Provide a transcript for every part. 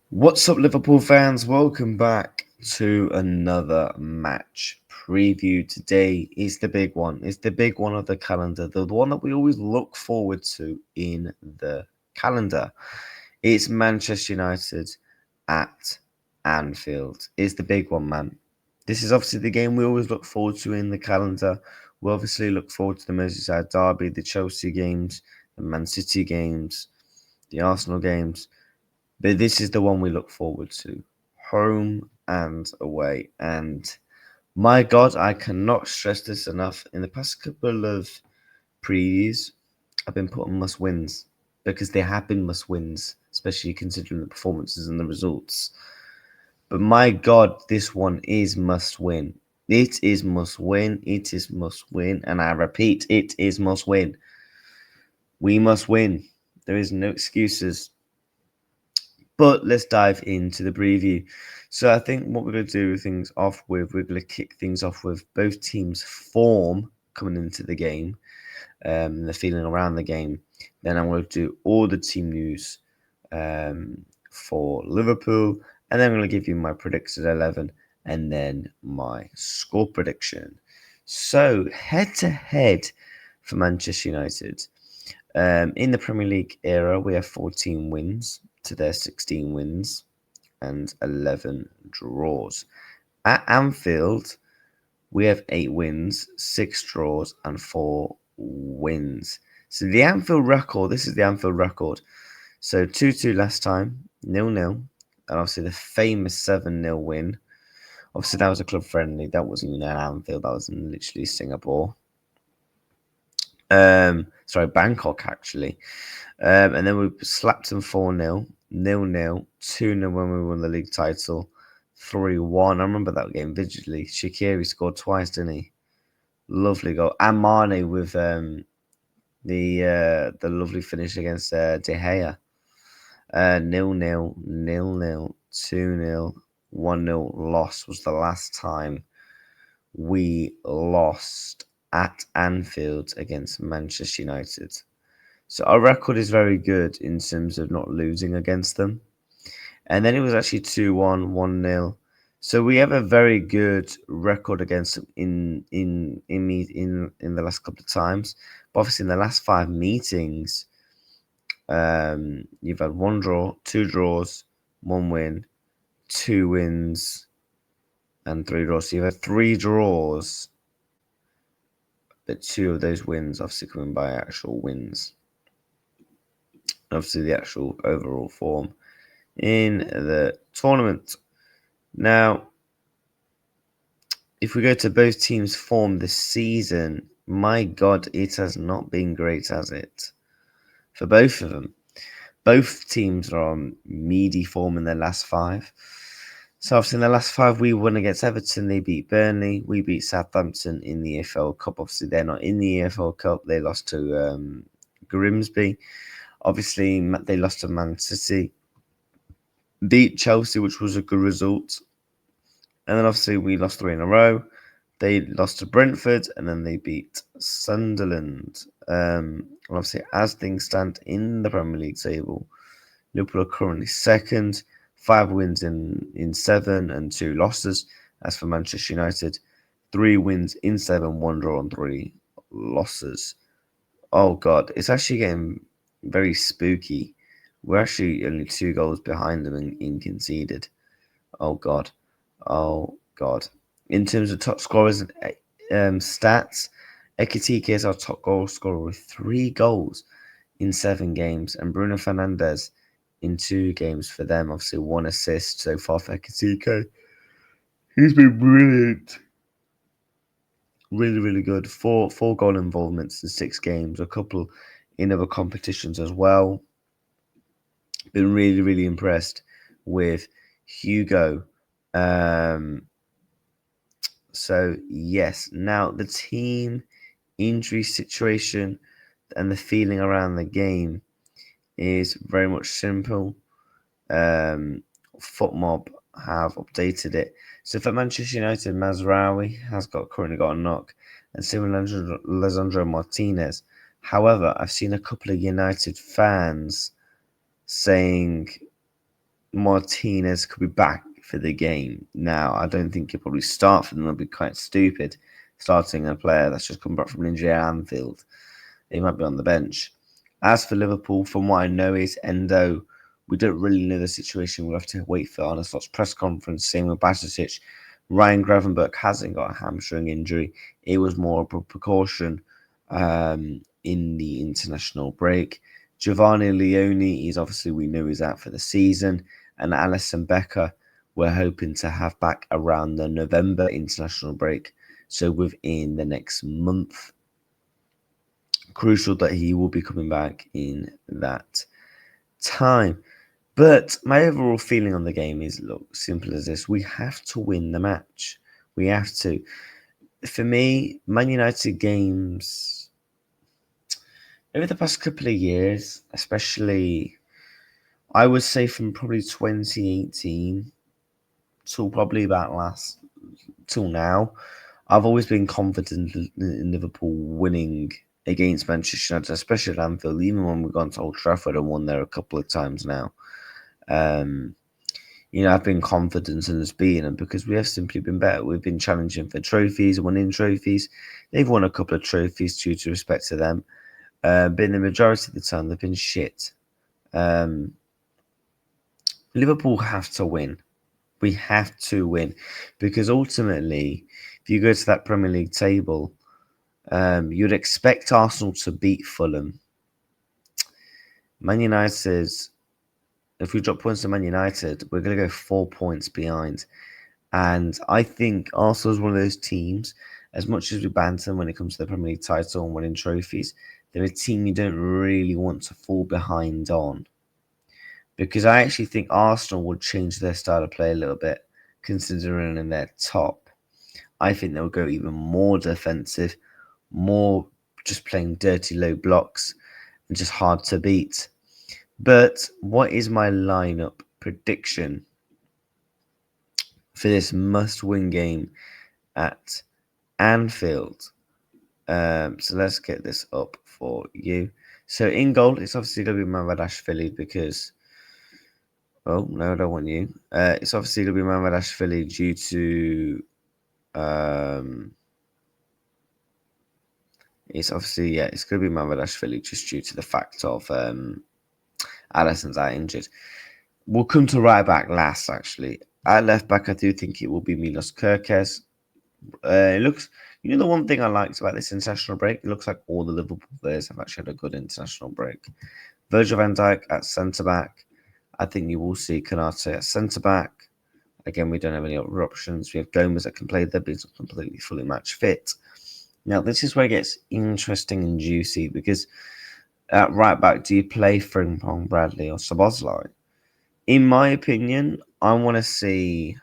What's up, Liverpool fans? Welcome back to another match preview. Today is the big one. It's the big one of the calendar, the one that we always look forward to in the calendar. It's Manchester United at Anfield. It's the big one, man. This is obviously the game we always look forward to in the calendar. We obviously look forward to the Merseyside derby, the Chelsea games, the Man City games, the Arsenal games. But this is the one we look forward to. Home and away. And my God, I cannot stress this enough. In the past couple of previews, I've been putting must wins because they have been must wins, especially considering the performances and the results. But my God, this one is must win. It is must win. It is must win. And I repeat, it is must win. We must win. There is no excuses. But let's dive into the preview. So I think what we're going to do things off with, we're going to kick things off with both teams' form coming into the game, the feeling around the game. Then I'm going to do all the team news for Liverpool, and then I'm going to give you my predicted 11 and then my score prediction. So head to head for Manchester United. In the Premier League era, we have 14 wins to their 16 wins and 11 draws. At Anfield, we have 8 wins, 6 draws, and 4 wins. So the Anfield record, this is the Anfield record. So 2-2 last time, 0-0, and obviously the famous 7-0 win. Obviously, that was a club friendly. That wasn't even at Anfield. That was in literally Singapore. Bangkok actually. And then we slapped them 4-0, 0-0, 2-0 when we won the league title, 3-1. I remember that game vividly. Shaqiri scored twice, didn't he? Lovely goal. And Mane with the lovely finish against De Gea. 0-0, 0-0, 2-0, 1-0 loss was the last time we lost at Anfield against Manchester United. So our record is very good in terms of not losing against them. And then it was actually 2-1, 1-0. So we have a very good record against them in the last couple of times. But obviously in the last 5 meetings, you've had 1 draw, 2 draws, 1 win, 2 wins, and 3 draws. So you've had 3 draws, but 2 of those wins obviously coming by actual wins. Obviously the actual overall form in the tournament. Now, if we go to both teams' form this season, my God, it has not been great, has it? For both of them. Both teams are on meaty form in their last 5. So obviously in the last 5, we won against Everton. They beat Burnley. We beat Southampton in the EFL Cup. Obviously, they're not in the EFL Cup. They lost to Grimsby. Obviously, they lost to Man City. Beat Chelsea, which was a good result. And then obviously we lost 3 in a row. They lost to Brentford, and then they beat Sunderland. Obviously, as things stand in the Premier League table, Liverpool are currently second, 5 wins in 7 and 2 losses. As for Manchester United, 3 wins in 7, 1 draw and 3 losses. Oh God, it's actually getting very spooky. We're actually only 2 goals behind them in conceded. Oh God. Oh God. In terms of top scorers and stats, Ekitike is our top goal scorer with 3 goals in 7 games, and Bruno Fernandes in 2 games for them. Obviously, 1 assist so far for Ekitike. He's been brilliant. Really, really good. 4 goal involvements in 6 games, a couple in other competitions as well. Been really, really impressed with Hugo. So, yes. Now, the team injury situation and the feeling around the game is very much simple. FootMob have updated it. So for Manchester United, Mazraoui has currently got a knock, and so Lisandro Martinez. However, I've seen a couple of United fans saying Martinez could be back for the game. Now, I don't think he'll probably start for them. It'll be quite stupid starting a player that's just come back from an injury at Anfield. He might be on the bench. As for Liverpool, from what I know is Endo, we don't really know the situation. We'll have to wait for Arne Slot's press conference. Same with Bajcetic. Ryan Gravenberch hasn't got a hamstring injury. It was more of a precaution in the international break. Giovanni Leone is obviously, we know, is out for the season. And Alisson Becker, we're hoping to have back around the November international break. So within the next month. Crucial that he will be coming back in that time. But my overall feeling on the game is, look, simple as this. We have to win the match. We have to. For me, Man United games over the past couple of years, especially, I would say from probably 2018 till probably about till now, I've always been confident in Liverpool winning against Manchester United, especially at Anfield, even when we've gone to Old Trafford and won there a couple of times now. I've been confident in us beating them because we have simply been better. We've been challenging for trophies, winning trophies. They've won a couple of trophies due to respect to them. But in the majority of the time, they've been shit. Liverpool have to win. We have to win because ultimately, if you go to that Premier League table, you'd expect Arsenal to beat Fulham. Man United, if we drop points to Man United, we're going to go 4 points behind. And I think Arsenal is one of those teams, as much as we banter them when it comes to the Premier League title and winning trophies, they're a team you don't really want to fall behind on. Because I actually think Arsenal would change their style of play a little bit, considering in their top. I think they'll go even more defensive, more just playing dirty low blocks and just hard to beat. But what is my lineup prediction for this must-win game at Anfield? So let's get this up for you. So in goal, it's obviously going to be Mamadashvili because... Oh, no, I don't want you. It's obviously going to be Mamadashvili due to... it's going to be Mamadashvili just due to the fact of Alisson's out injured. We'll come to right back last, actually. At left back, I do think it will be Milos Kerkez. It looks... the one thing I liked about this international break, it looks like all the Liverpool players have actually had a good international break. Virgil van Dijk at centre-back. I think you will see Konate at centre-back. Again, we don't have any other options. We have Gomez that can play there, but he's not completely fully match fit. Now, this is where it gets interesting and juicy because at right back, do you play Frimpong, Bradley, or Szoboszlai? In my opinion, I want to see...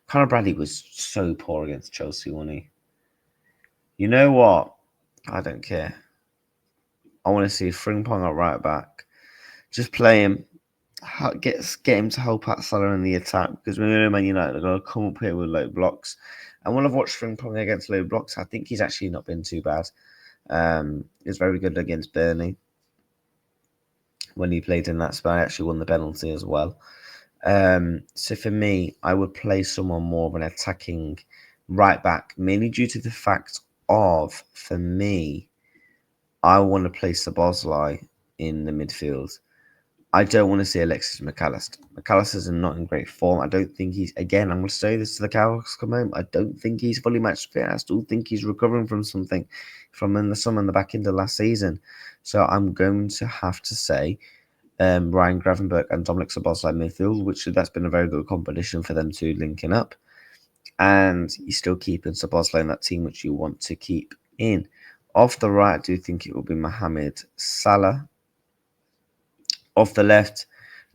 Conor Bradley was so poor against Chelsea, wasn't he? You know what? I don't care. I want to see Frimpong at right back. Just play him. Get him to help out Salah in the attack because we know Man United are going to come up here with low blocks. And when I've watched Frimpong against low blocks, I think he's actually not been too bad. He's very good against Burnley. When he played in that spell, he actually won the penalty as well. So for me, I would play someone more of an attacking right back, mainly due to the fact of, for me, I want to play Szoboszlai in the midfield. I don't want to see Alexis McAllister. McAllister's not in great form. I don't think he's... Again, I'm going to say this to the cows come home. I don't think he's fully match fit. I still think he's recovering from something from in the summer and the back end of last season. So I'm going to have to say Ryan Gravenberch and Dominic Szoboszlai midfield, which that's been a very good competition for them two linking up. And you're still keeping Szoboszlai in that team, which you want to keep in. Off the right, I do think it will be Mohamed Salah. Off the left,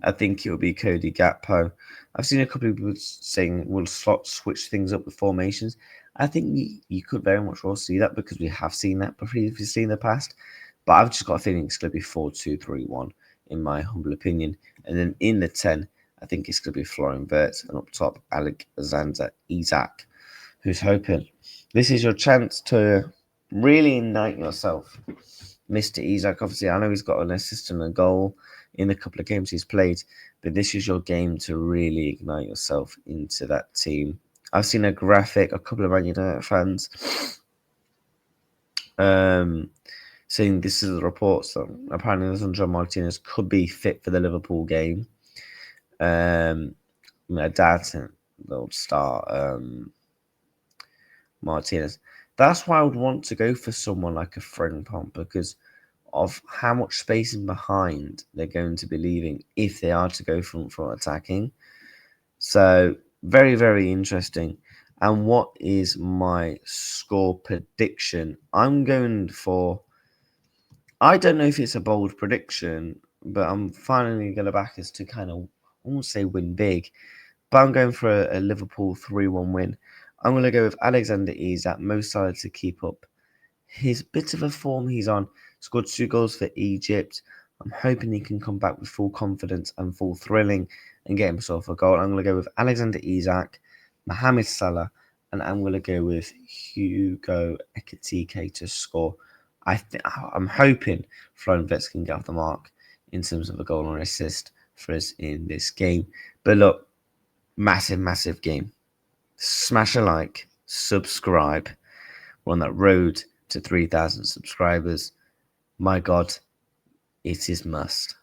I think it will be Cody Gakpo. I've seen a couple of people saying we'll switch things up with formations. I think you could very much well see that because we have seen that previously in the past. But I've just got a feeling it's going to be 4-2-3-1 in my humble opinion. And then in the 10, I think it's going to be Florian Wirtz, and up top, Alexander Isak, who's hoping. This is your chance to really ignite yourself Mr. Isak, obviously, I know he's got an assist and a goal in the couple of games he's played, but this is your game to really ignite yourself into that team. I've seen a graphic, a couple of Man United fans saying this is the reports that apparently Lisandro Martinez could be fit for the Liverpool game. My dad said they'll start Martinez. That's why I would want to go for someone like a Frimpong because of how much spacing behind they're going to be leaving if they are to go front attacking. So very, very interesting. And what is my score prediction? I'm going for, I don't know if it's a bold prediction, but I'm finally going to back us to kind of, I won't say win big, but I'm going for a Liverpool 3-1 win. I'm going to go with Alexander Isak, most Salah to keep up his bit of a form he's on. Scored 2 goals for Egypt. I'm hoping he can come back with full confidence and full thrilling and get himself a goal. I'm going to go with Alexander Isak, Mohamed Salah, and I'm going to go with Hugo Ekitike to score. I'm hoping Florian Wirtz can get off the mark in terms of a goal or assist for us in this game. But look, massive, massive game. Smash a like, subscribe. We're on that road to 3,000 subscribers. My God, it is must.